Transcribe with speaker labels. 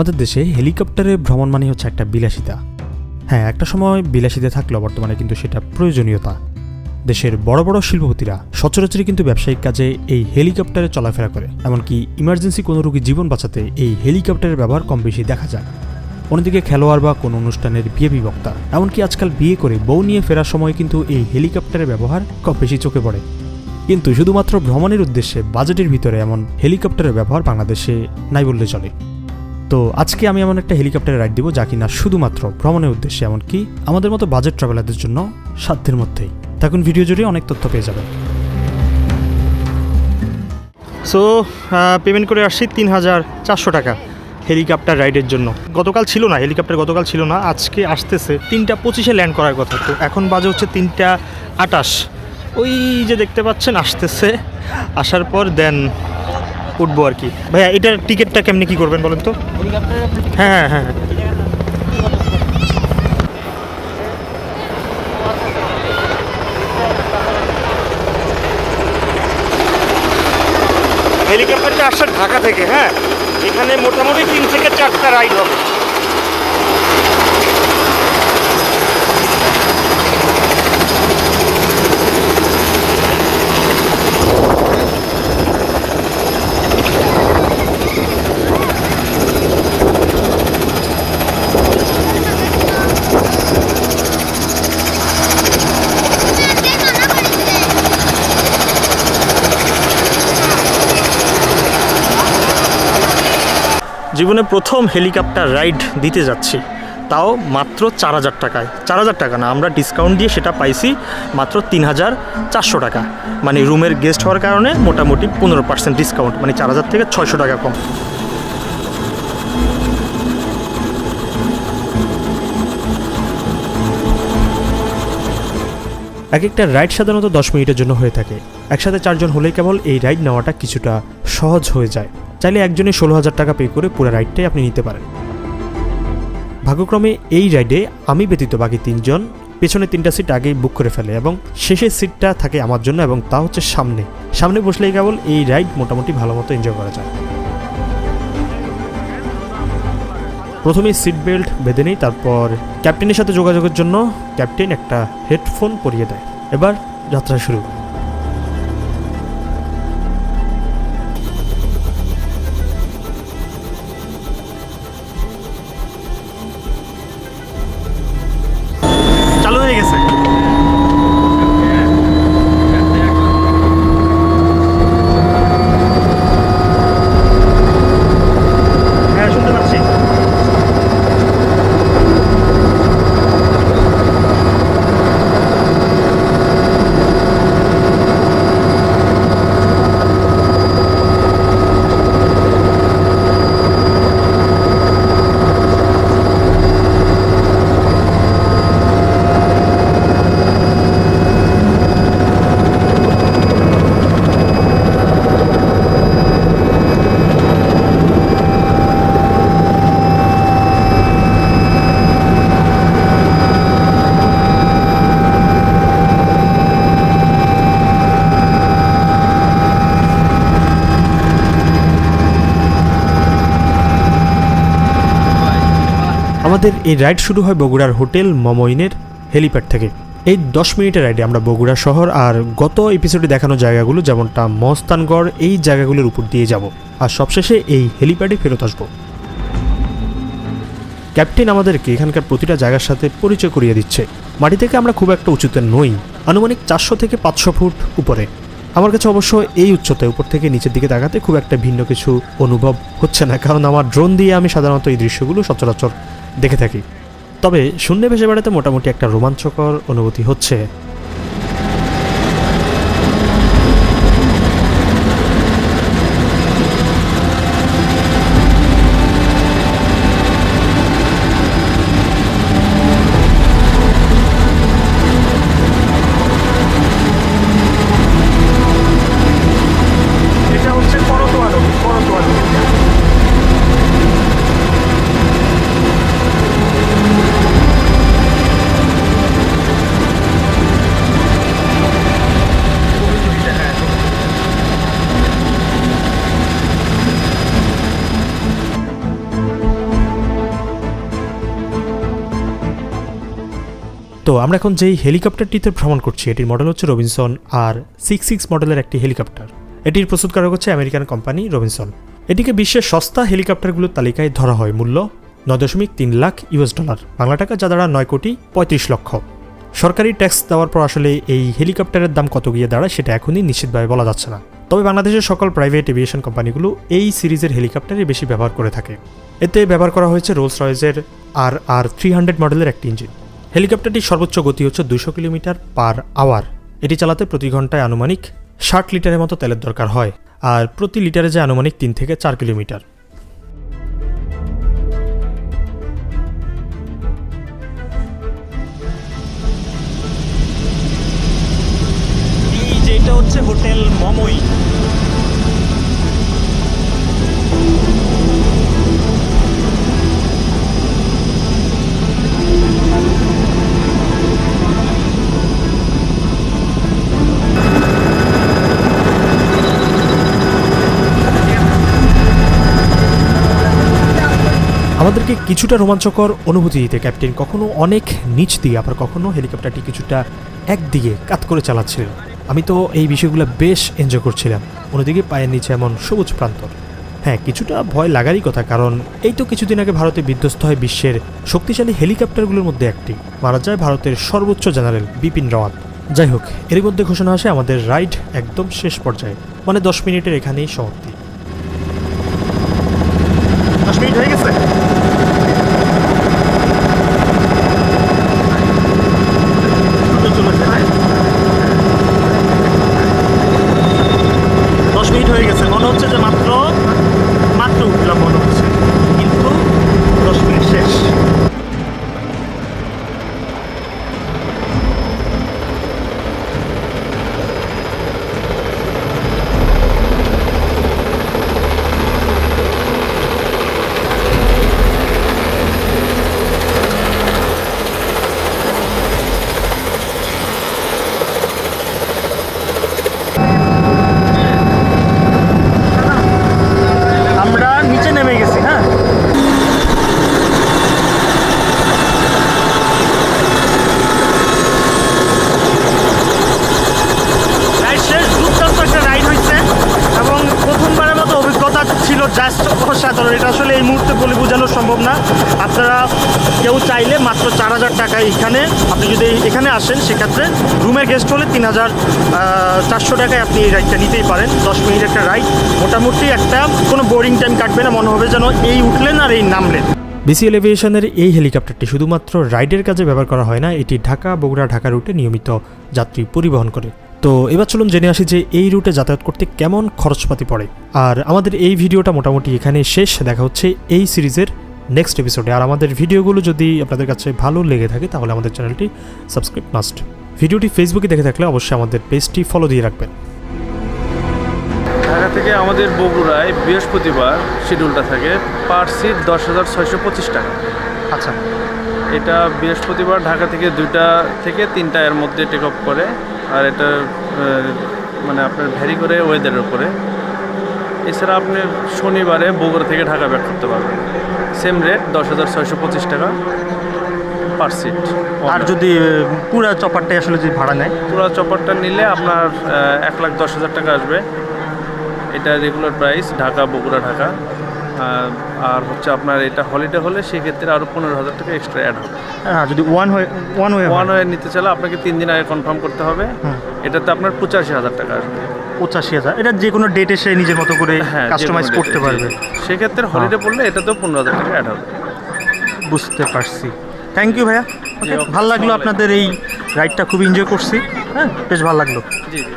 Speaker 1: আমাদের দেশে হেলিকপ্টারে ভ্রমণ মানে হচ্ছে একটা বিলাসিতা। হ্যাঁ, একটা সময় বিলাসিতা থাকলেও বর্তমানে কিন্তু সেটা প্রয়োজনীয়তা। দেশের বড় বড় শিল্পপতিরা সচরাচরই কিন্তু ব্যবসায়িক কাজে এই হেলিকপ্টারে চলাফেরা করে, এমনকি ইমার্জেন্সি কোনো রোগীর জীবন বাঁচাতে এই হেলিকপ্টারের ব্যবহার কম বেশি দেখা যায়। অন্যদিকে খেলোয়াড় বা কোনো অনুষ্ঠানের বিয়ে বিবক্তা, এমনকি আজকাল বিয়ে করে বউ নিয়ে ফেরার সময় কিন্তু এই হেলিকপ্টারের ব্যবহার কম বেশি চোখে পড়ে। কিন্তু শুধুমাত্র ভ্রমণের উদ্দেশ্যে বাজেটের ভিতরে এমন হেলিকপ্টারের ব্যবহার বাংলাদেশে নাই বললে চলে। তো আজকে আমি এমন একটা হেলিকপ্টারে রাইড দিব যা কিনা শুধুমাত্র ভ্রমণের উদ্দেশ্যে, এমনকি আমাদের মতো বাজেট ট্রাভেলারদের জন্য সাধ্যের মধ্যেই। থাকুন, ভিডিও জুড়ে অনেক তথ্য পেয়ে যাবেন।
Speaker 2: সো পেমেন্ট করে আসছি ৩,৪০০ টাকা হেলিকপ্টার রাইডের জন্য। গতকাল ছিল না হেলিকপ্টার, গতকাল ছিল না, আজকে আসতেছে। ৩টা ২৫-এ ল্যান্ড করার কথা, তো এখন বাজে হচ্ছে ৩টা ২৮। ওই যে দেখতে পাচ্ছেন আসতেছে, আসার পর দেন উঠবো আর কি। ভাইয়া এটার টিকিটটা কেমনি কী করবেন বলেন তো? হ্যাঁ হ্যাঁ হ্যাঁ হেলিকপ্টারটা আসছে ঢাকা থেকে। হ্যাঁ, এখানে মোটামুটি ৩ থেকে ৪টা রাইড হবে। জীবনে প্রথম হেলিকপ্টার রাইড দিতে যাচ্ছি, তাও মাত্র ৪,০০০ টাকায়। ৪,০০০ টাকা না, আমরা ডিসকাউন্ট দিয়ে সেটা পাইছি মাত্র ৩,৪০০ টাকা। মানে রুমের গেস্ট হওয়ার কারণে মোটামুটি 15% ডিসকাউন্ট, মানে ৪,০০০ থেকে ৬০০ টাকা কম।
Speaker 1: এক একটা রাইড সাধারণত 10 মিনিটের জন্য হয়ে থাকে। একসাথে 4 জন হলেই কেবল এই রাইড নেওয়াটা কিছুটা সহজ হয়ে যায়। চাইলে একজনে 16,000 টাকা পে করে পুরো রাইডটাই আপনি নিতে পারেন। ভাগ্যক্রমে এই রাইডে আমি ব্যতীত বাকি 3 জন পেছনে 3টা সিট আগেই বুক করে ফেলে এবং শেষের সিটটা থাকে আমার জন্য, এবং তা হচ্ছে সামনে বসলেই কেবল এই রাইড মোটামুটি ভালো মতো এনজয় করা যায়। প্রথমেই সিট বেল্ট বেঁধে নেই, তারপর ক্যাপ্টেনের সাথে যোগাযোগের জন্য ক্যাপ্টেন একটা হেডফোন পরিয়ে দেয়। এবার যাত্রা শুরু।
Speaker 2: চালু হয়ে গেছে। হ্যাঁ, শুনতে পাচ্ছি।
Speaker 1: আমাদের এই রাইড শুরু হয় বগুড়ার হোটেল মমইনের হেলিপ্যাড থেকে। এই 10 মিনিটের রাইডে আমরা বগুড়া শহর আর গত এপিসোডে দেখানো জায়গাগুলো যেমনটা মহস্তানগড়, এই জায়গাগুলোর উপর দিয়ে যাব, আর সবশেষে এই হেলিপ্যাডে ফেরত আসবো। ক্যাপ্টেন আমাদেরকে এখানকার প্রতিটা জায়গার সাথে পরিচয় করিয়ে দিচ্ছে। মাটি থেকে আমরা খুব একটা উঁচুতে নই, আনুমানিক 400 থেকে 500 ফুট উপরে। আমার কাছে অবশ্য এই উচ্চতায় উপর থেকে নিচের দিকে তাকাতে খুব একটা ভিন্ন কিছু অনুভব হচ্ছে না, কারণ আমার ড্রোন দিয়ে আমি সাধারণত এই দৃশ্যগুলো সচরাচর দেখে থাকি। তবে শূন্যে ভেসে বেড়াতে মোটামুটি একটা রোমাঞ্চকর অনুভূতি হচ্ছে।
Speaker 2: এটা হচ্ছে করতোয়া নদী।
Speaker 1: তো আমরা এখন যেই হেলিকপ্টারটিতে ভ্রমণ করছি এটির মডেল হচ্ছে রবিনসন R66 মডেলের একটি হেলিকপ্টার। এটির প্রস্তুতকারক হচ্ছে আমেরিকান কোম্পানি রবিনসন। এটিকে বিশ্বের সস্তা হেলিকপ্টারগুলোর তালিকায় ধরা হয়। মূল্য $9.3 লাখ, বাংলা টাকা যা দ্বারা 9,35 লক্ষ। সরকারি ট্যাক্স দেওয়ার পর আসলে এই হেলিকপ্টারের দাম কত গিয়ে দাঁড়ায় সেটা এখনই নিশ্চিতভাবে বলা যাচ্ছে না। তবে বাংলাদেশের সকল প্রাইভেট এভিয়েশন কোম্পানিগুলো এই সিরিজের হেলিকপ্টারই বেশি ব্যবহার করে থাকে। এতে ব্যবহার করা হয়েছে রোলস রয়েসের RR300 মডেলের একটি ইঞ্জিন। হেলিকপ্টারটির সর্বোচ্চ গতি হচ্ছে 200 কিলোমিটার পার আওয়ার। এটি চালাতে প্রতি ঘন্টায় আনুমানিক 60 লিটারের মতো তেলের দরকার হয়, আর প্রতি লিটারে যায় আনুমানিক 3 থেকে 4 কিলোমিটার। এটা হচ্ছে হোটেল মমই। আমাদেরকে কিছুটা রোমাঞ্চকর অনুভূতি দিতে ক্যাপ্টেন কখনো অনেক নিচ দিয়ে আবার কখনো হেলিকপ্টারটি কিছুটা একদিকে কাত করে চালাচ্ছিলেন। আমি তো এই বিষয়গুলো বেশ এনজয় করছিলাম। অন্যদিকে পায়ের নিচে এমন সবুজ প্রান্তর। হ্যাঁ, কিছুটা ভয় লাগারই কথা, কারণ এই তো কিছুদিন আগে ভারতে বিধ্বস্ত হয় বিশ্বের শক্তিশালী হেলিকপ্টারগুলোর মধ্যে একটি। মারা যায় ভারতের সর্বোচ্চ জেনারেল বিপিন রাওয়াত। যাই হোক, এরই মধ্যে ঘোষণা আসে আমাদের রাইড একদম শেষ পর্যায়ে, মানে 10 মিনিটের এখানেই সমাপ্তি।
Speaker 2: 10 মিনিট হয়ে গেছে। হয়ে গেছে মনে হচ্ছে যে মাত্র উঠলাম মনে হচ্ছে, কিন্তু 10 মিনিট শেষ। জাস্ট অসাধারণ। এটা আসলে এই মুহূর্তে বলে বোঝানো সম্ভব না। আপনারা কেউ চাইলে মাত্র 4,000 টাকায় এখানে, আপনি যদি এখানে আসেন সেক্ষেত্রে রুমের গেস্ট হলে 3,400 টাকায় আপনি এই রাইডটা নিতেই পারেন। 10 মিনিট একটা রাইড, মোটামুটি একটা কোনো বোরিং টাইম কাটবে না, মনে হবে যেন এই উঠলেন আর এই নামলেন।
Speaker 1: বিসিএল এভিয়েশনের এই হেলিকপ্টারটি শুধুমাত্র রাইডের কাজে ব্যবহার করা হয় না, এটি ঢাকা বগুড়া ঢাকা রুটে নিয়মিত যাত্রী পরিবহন করে। তো এবার চলুন জেনে আসি যে এই রুটে যাতায়াত করতে কেমন খরচপাতি পড়ে। আর আমাদের এই ভিডিওটা মোটামুটি এখানে শেষ। দেখা হচ্ছে এই সিরিজের নেক্সট এপিসোডে। আর আমাদের ভিডিওগুলো যদি আপনাদের কাছে ভালো লেগে থাকে তাহলে আমাদের চ্যানেলটি সাবস্ক্রাইব মাস্ট। ভিডিওটি ফেসবুকে দেখে থাকলে অবশ্যই আমাদের পেজটি ফলো দিয়ে রাখবেন।
Speaker 3: ঢাকা থেকে আমাদের বগুড়ায় বৃহস্পতিবার শিডিউলটা থাকে, পার সিট 10,625 টাকা।
Speaker 2: আচ্ছা,
Speaker 3: এটা বৃহস্পতিবার ঢাকা থেকে 2টা থেকে 3টা এর মধ্যে টেক অফ করে। আর এটা মানে আপনার ভ্যারি করে ওয়েদারের উপরে। এছাড়া আপনি শনিবারে বগুড়া থেকে ঢাকা ব্যাক করতে পারবেন, সেম রেট 10,625 টাকা পার সিট।
Speaker 2: আর যদি পুরো চপারটাই আসলে যদি ভাড়া নেয়,
Speaker 3: পুরো চপারটা নিলে আপনার 1,10,000 টাকা আসবে। এটা রেগুলার প্রাইস ঢাকা বগুড়া ঢাকা। আর হচ্ছে আপনার এটা হলিডে হলে সেক্ষেত্রে আরও 15,000 টাকা এক্সট্রা অ্যাড হবে।
Speaker 2: হ্যাঁ, যদি ওয়ান ওয়ে
Speaker 3: নিতে চাইলে আপনাকে 3 দিন আগে কনফার্ম করতে হবে। এটাতে আপনার 85,000 টাকা আসবে।
Speaker 2: 85,000, এটা যে কোনো ডেট এসে নিজের মতো করে কাস্টমাইজ করতে পারবে।
Speaker 3: সেক্ষেত্রে হলিডে পড়লে এটাতেও 15,000 টাকা অ্যাড হবে।
Speaker 2: বুঝতে পারছি। থ্যাংক ইউ ভাইয়া। ভালো লাগলো আপনাদের এই রাইডটা, খুব এনজয় করছি। হ্যাঁ, বেশ ভালো লাগলো।
Speaker 3: জি জি।